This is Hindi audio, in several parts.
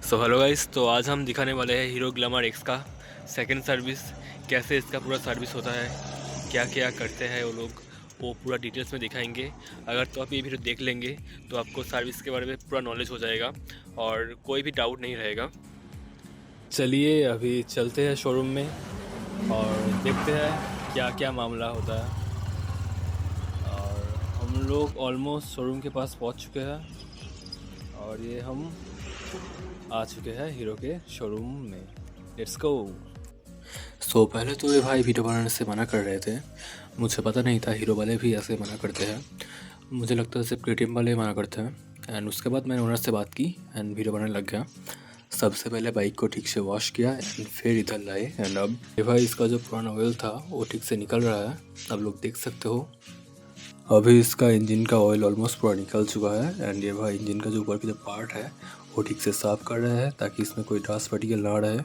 सो हेलो गाइस, तो आज हम दिखाने वाले हैं हीरो ग्लैमर एक्स का सेकंड सर्विस। कैसे इसका पूरा सर्विस होता है, क्या क्या करते हैं वो लोग, वो पूरा डिटेल्स में दिखाएंगे। अगर तो आप ये वीडियो देख लेंगे तो आपको सर्विस के बारे में पूरा नॉलेज हो जाएगा और कोई भी डाउट नहीं रहेगा। चलिए अभी चलते हैं शोरूम में और देखते हैं क्या क्या मामला होता है। और हम लोग ऑलमोस्ट शोरूम के पास पहुंच चुके हैं और ये हम आ चुके हैं हीरो के शोरूम में। Let's go. सो पहले तो ये भाई वीडियो बनाने से मना कर रहे थे। मुझे पता नहीं था हीरो वाले भी ऐसे मना करते हैं। मुझे लगता है सिर्फ पेटीएम वाले मना करते हैं। एंड उसके बाद मैंने ओनर से बात की एंड वीडियो बनाने लग गया। सबसे पहले बाइक को ठीक से वॉश किया एंड फिर इधर लाए। एंड अब ये भाई इसका जो पुराना ऑयल था वो ठीक से निकल रहा है, आप लोग देख सकते हो। अभी इसका इंजन का ऑयल ऑलमोस्ट पूरा निकल चुका है। एंड ये भाई इंजन का जो ऊपर की जो पार्ट है वो ठीक से साफ कर रहे हैं ताकि इसमें कोई डस्ट पार्टिकल ना रहे।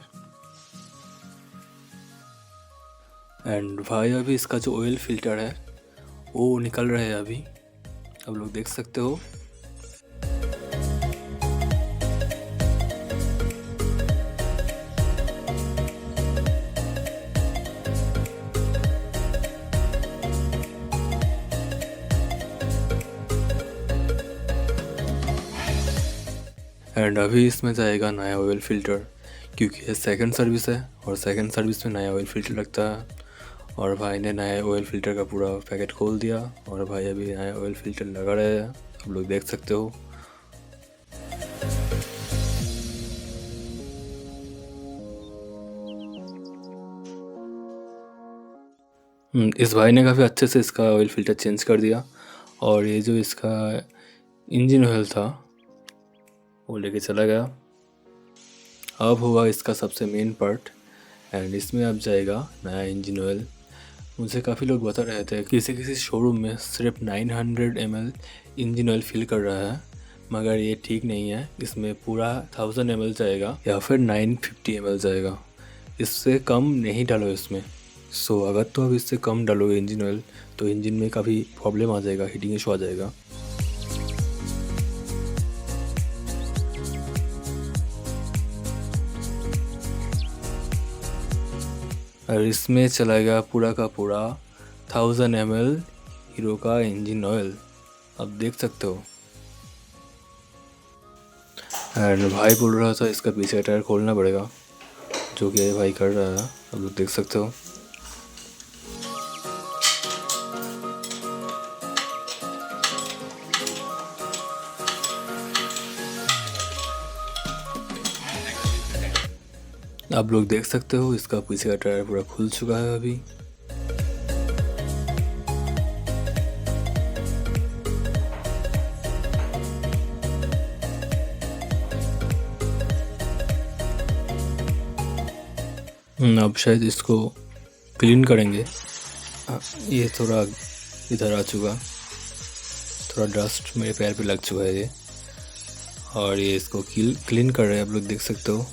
एंड भाई अभी इसका जो ऑयल फिल्टर है वो निकल रहा है अभी, आप लोग देख सकते हो। एंड अभी इसमें जाएगा नया ऑयल फ़िल्टर, क्योंकि ये सेकंड सर्विस है और सेकंड सर्विस में नया ऑयल फ़िल्टर लगता है। और भाई ने नया ऑयल फ़िल्टर का पूरा पैकेट खोल दिया और भाई अभी नया ऑयल फ़िल्टर लगा रहे हैं, आप लोग देख सकते हो। इस भाई ने काफ़ी अच्छे से इसका ऑयल फ़िल्टर चेंज कर दिया। और ये जो इसका इंजन ऑयल था वो लेके चला गया। अब हुआ इसका सबसे मेन पार्ट एंड इसमें अब जाएगा नया इंजन ऑयल। मुझे काफ़ी लोग बता रहे थे किसी किसी शोरूम में सिर्फ 900 ml इंजन ऑयल फिल कर रहा है, मगर ये ठीक नहीं है। इसमें पूरा 1000 ml जाएगा या फिर 950 ml जाएगा, इससे कम नहीं डालो इसमें। सो अगर तो अब इससे कम डालोगे इंजन ऑयल तो इंजन में काफ़ी प्रॉब्लम आ जाएगा, हीटिंग इशू आ जाएगा। और इसमें चलाएगा पूरा का पूरा 1000 ml हीरो का इंजन ऑयल, आप देख सकते हो। एंड भाई बोल रहा था इसका पीछे का टायर खोलना पड़ेगा, जो कि ये भाई कर रहा है, आप लोग देख सकते हो। आप लोग देख सकते हो इसका पीछे का टायर पूरा खुल चुका है अभी। अब शायद इसको क्लीन करेंगे। ये थोड़ा इधर आ चुका, थोड़ा डस्ट मेरे पैर पे लग चुका है ये, और ये इसको क्लीन कर रहे हैं, आप लोग देख सकते हो।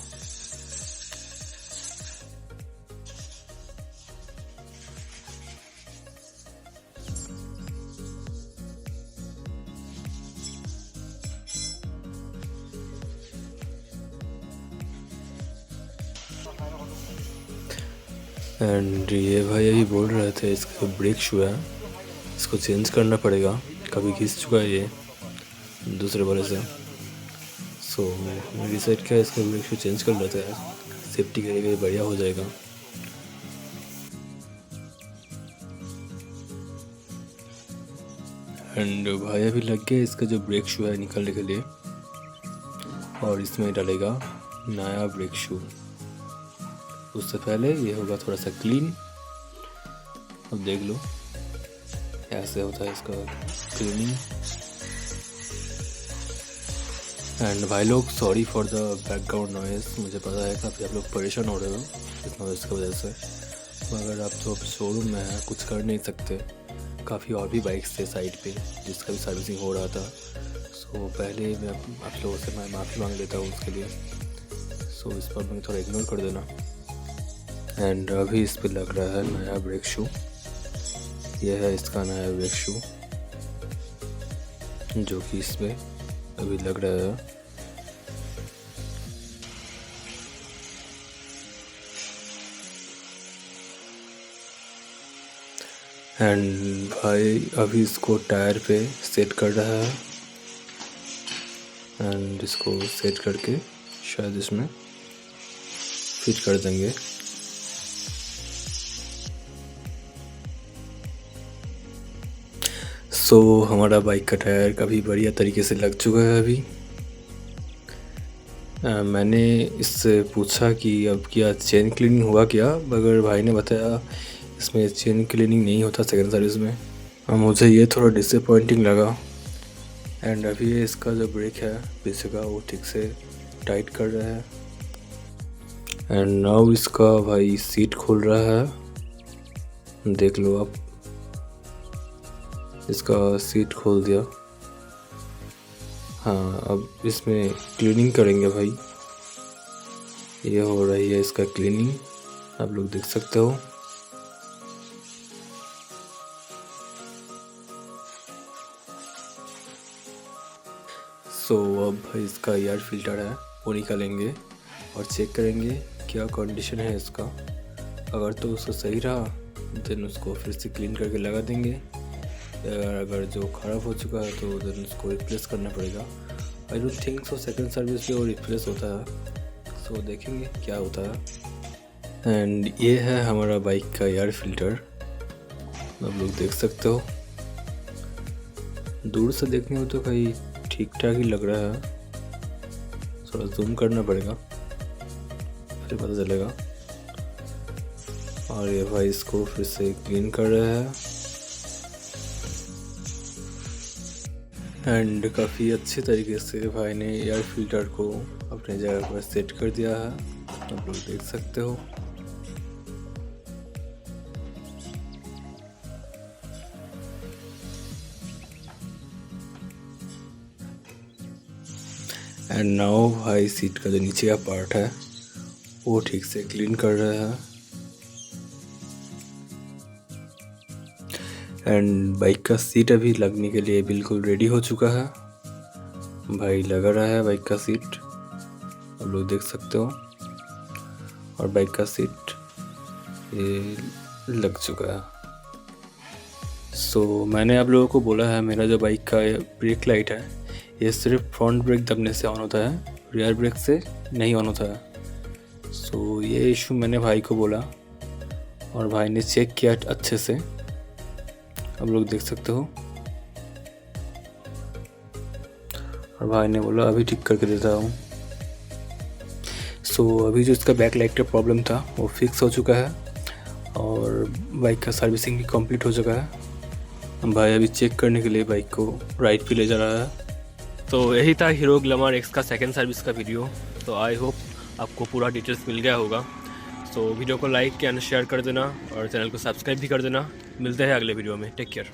एंड ये भाई अभी बोल रहे थे इसका ब्रेक शू है, इसको चेंज करना पड़ेगा, कभी घिस चुका है ये दूसरे वाले से। सो मैं डिसाइड किया इसका ब्रेक शू चेंज कर लेते हैं, सेफ्टी के लिए बढ़िया हो जाएगा। एंड भाई अभी लग गया इसका जो ब्रेक शू है निकालने के लिए, और इसमें डालेगा नया ब्रेक शू। उससे पहले ये होगा थोड़ा सा क्लीन, अब देख लो कैसे होता है इसका क्लीनिंग। एंड भाई लोग sorry for the background noise, मुझे पता है काफ़ी आप लोग परेशान हो रहे हो इस नॉइज़ की वजह से, मगर आप तो शोरूम में हैं, कुछ कर नहीं सकते। काफ़ी और भी बाइक्स थे साइड पे जिसका भी सर्विसिंग हो रहा था। सो पहले मैं आप लोगों से मैं माफ़ी मांग लेता हूँ उसके लिए। सो इस पर मुझे थोड़ा इग्नोर कर देना। एंड अभी इस पे लग रहा है नया ब्रेक शू, यह है इसका नया ब्रेक शू जो कि इसमें अभी लग रहा है। एंड भाई अभी इसको टायर पे सेट कर रहा है एंड इसको सेट करके शायद इसमें फिट कर देंगे। सो हमारा बाइक का टायर काफ़ी बढ़िया तरीके से लग चुका है अभी। मैंने इससे पूछा कि अब क्या चेन क्लीनिंग हुआ क्या, मगर भाई ने बताया इसमें चेन क्लीनिंग नहीं होता सेकंड सर्विस में। मुझे ये थोड़ा डिसअपॉइंटिंग लगा। एंड अभी ये इसका जो ब्रेक है पीछे का वो ठीक से टाइट कर रहा है। एंड नाउ इसका भाई सीट खोल रहा है, देख लो आप, इसका सीट खोल दिया। हाँ, अब इसमें क्लीनिंग करेंगे भाई। ये हो रही है इसका क्लीनिंग, आप लोग देख सकते हो। सो अब भाई इसका एयर फिल्टर है वो निकालेंगे और चेक करेंगे क्या कंडीशन है इसका। अगर तो उसको सही रहा देन उसको फिर से क्लीन करके लगा देंगे। अगर जो ख़राब हो चुका है तो देन उसको रिप्लेस करना पड़ेगा। I don't think so second service पे वो रिप्लेस होता है। सो देखेंगे क्या होता है। एंड ये है हमारा बाइक का एयर फिल्टर, आप लोग देख सकते हो। दूर से देखने में तो कहीं ठीक ठाक ही लग रहा है, थोड़ा जूम करना पड़ेगा फिर पता चलेगा। और ये भाई इसको फिर से क्लीन कर रहा है एंड काफ़ी अच्छे तरीके से भाई ने एयर फिल्टर को अपने जगह पर सेट कर दिया है, आप लोग देख सकते हो। एंड नाउ भाई सीट का जो नीचे का पार्ट है वो ठीक से क्लीन कर रहा है। एंड बाइक का सीट अभी लगने के लिए बिल्कुल रेडी हो चुका है। भाई लगा रहा है बाइक का सीट, आप लोग देख सकते हो। और बाइक का सीट ये लग चुका है। सो मैंने आप लोगों को बोला है मेरा जो बाइक का ब्रेक लाइट है ये सिर्फ फ्रंट ब्रेक दबने से ऑन होता है, रियर ब्रेक से नहीं ऑन होता है। सो ये इशू मैंने भाई को बोला और भाई ने चेक किया अच्छे से, आप लोग देख सकते हो। और भाई ने बोला अभी ठीक करके देता हूँ। सो अभी जो इसका बैक लाइट का प्रॉब्लम था वो फिक्स हो चुका है और बाइक का सर्विसिंग भी कंप्लीट हो चुका है। भाई अभी चेक करने के लिए बाइक को राइड पे ले जा रहा है। तो यही था हीरो ग्लैमर एक्स का सेकंड सर्विस का वीडियो। तो आई होप आपको पूरा डिटेल्स मिल गया होगा। तो वीडियो को लाइक एंड शेयर कर देना और चैनल को सब्सक्राइब भी कर देना। मिलते हैं अगले वीडियो में, टेक केयर।